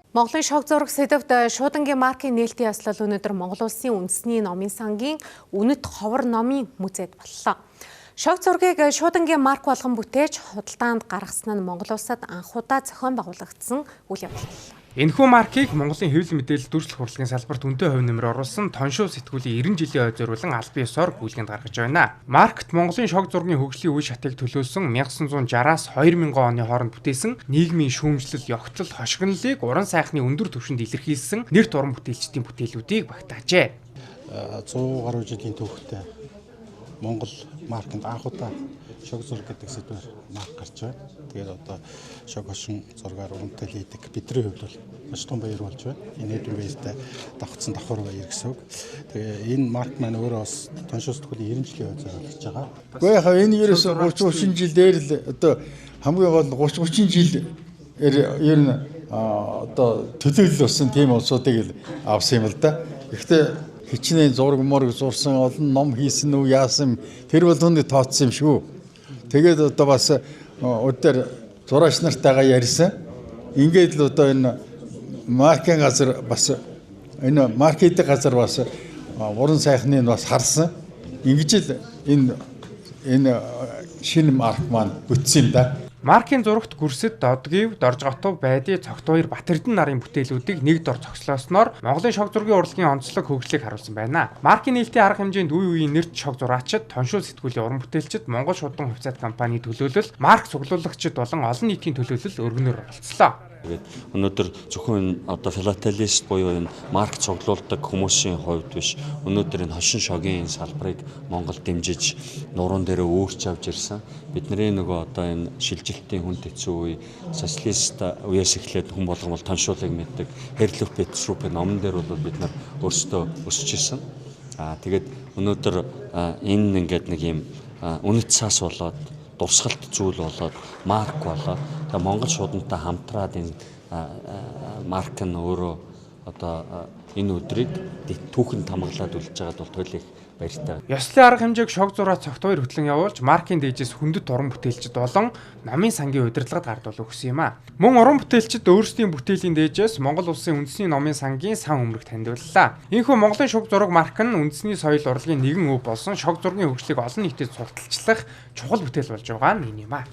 Монголын шог зураг сэдвт шуудангийн маркийн нээлтийн яслал өнөөдөр Монгол Улсын үндэсний номын сангийн үнэт ховор номын музейд боллоо. Шог зургийг шуудангийн марк болгон бүтээж худалдаанд гаргасан нь Монгол Улсад анхудаа зохион байгуулагдсан үйл явдал. Энэхүү маркийг Монголын хэвлэл мэдээлэл дүрслэх хурлын салбарт үнэтэй хувь нэмэр оруулсан тоншуу сэтгүүлийн 90 жилийн ой зориулан аль биесээр гүйлгэнд гаргаж байна. Маркт Монголын шог зургийн хөгжлийн үе шатыг төлөөлсөн 1960-аас 2000 оны хооронд бүтээсэн нийгмийн шүүмжлэл, ёгтлол, хошигнолыг уран сайхны өндөр түвшинд илэрхийлсэн нэр туран бүтээлчдийн бүтээлүүдийг багтаажээ. 100 гаруй жилийн түүхтэй Монгол марканд анхудаа шог зураг гэдэг сэдвээр марк гарч байна. Тэгээд одоо шог хошин зургаар урамтай хийдэг бидний хувьд бол маш том баяр болж байна. Энэ хэдэн баяртай давхцсан давхар баяр гэсэн үг. Тэгээ энэ марк маань өөрөө бас тоншоо сэтгүүлийн 90 жилийн ой зориулж байгаа. Гэхдээ яхаа энэ ерөөс 30 жил дээр л одоо хамгийн гол 30 жил ер нь одоо төлөөлөл болсон тийм улсуудыг л авсан юм л да. Гэхдээ хичнээн зураг морг зурсан олон ном хийсэн үү яасан тэр бол түүний тооцсон юм шүү. Тэгээд одоо бас өдөр зураач нартайгаа ярьсан. Ингээд л одоо энэ маркетинг газар бас энэ маркетинг газар бас уран сайхныг бас харсан. Ингэж л энэ шинэ марк маань бүтсэн юм да. Маркийн зурагт гүрсэд Додгив, Доржготов, Байди, Цогтбаяр, Батэрдэн нарын бүтээлүүдийг нэг дор цогцлоосноор Монголын шог зургийн урлагийн онцлог хөгжлийг харуулсан байна. Маркийн нээлтийн арга хэмжээнд үе үеийн нэрт шог зураачид, тоншуу сэтгүүлийн уран бүтээлчид, Монгол шудан хувьцаат компани төлөөлөл, марк цуглуулагчид болон олон нийтийн төлөөлөл өргөнөөр оролцлоо. Тэгээд өнөөдөр зөвхөн одоо филателист буюу энэ марк цуглуулдаг хүмүүсийн хувьд биш өнөөдөр энэ хошин шогийн салбарыг Монгол дэмжиж нуруунд дээрээ өөрч авч ирсэн. Бидний нөгөө одоо энэ шилжилтийн хүн хэцүү үе социалист үеэс эхлээд хүн болгон бол тоншуулыг мэддэг Херлөв Петрупын номон дээр бол бид нар өөрсдөө өсөж ирсэн. Тэгээд өнөөдөр энэ ингээд нэг юм үнэт цаас болоод дурсгалт зүйл болоод марк болоод тэгээ Монгол шуудантай хамтраад энэ марк нь өөрөө одоо энэ өдрийг түүхэнд хамгаалаад үлж байгаад бол туйлын баяртай. Ёслолын арга хэмжээг шог зураа цогтбаяр хөтлөн явуулж маркийн дээжээс хүндэт уран бүтээлчид болон номын сангийн удирдлагад гардуул өгсөн юм а. Мөн уран бүтээлчид өөрсдийн бүтээлийн дээжээс Монгол Улсын үндэсний номын сангийн сан өмнөрт танилцууллаа. Ийхүү Монголын шог зураг марк нь үндэсний соёл урлагийн нэгэн өв болсон шог зургийн хөгжлийг олон нийтэд сурталчлах чухал бүтээл болж байгаа нь энэ юм а.